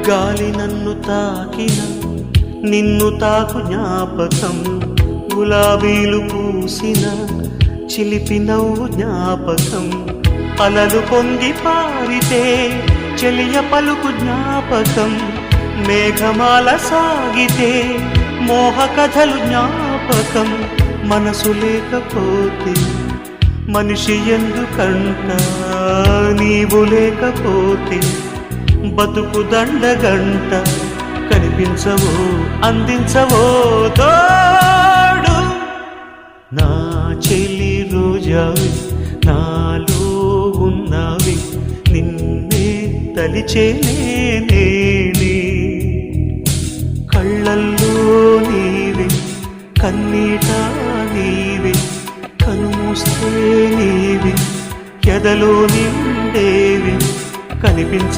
గాలి నన్ను తాకిన నిన్ను తాకు జ్ఞాపకం, గులాబీలు పూసిన చిలిపి నవ్వు జ్ఞాపకం, అలలు పొంగి పారితే చెలియ పలుకు జ్ఞాపకం, మేఘమాల సాగితే మోహ కథలు జ్ఞాపకం. మనసు లేకపోతే మనిషి ఎందుకంట, నీవు లేకపోతే బతుకు దండగంట. కనిపించవో అందించవో తోడు, నా చెలి రోజావి నాలో ఉన్నవి, నిన్నే తలిచేనే కళ్ళల్లో నీవే కన్నీట నీవే, కనుమూస్తే నీవే ఎదలో నిండేవి. కనిపించ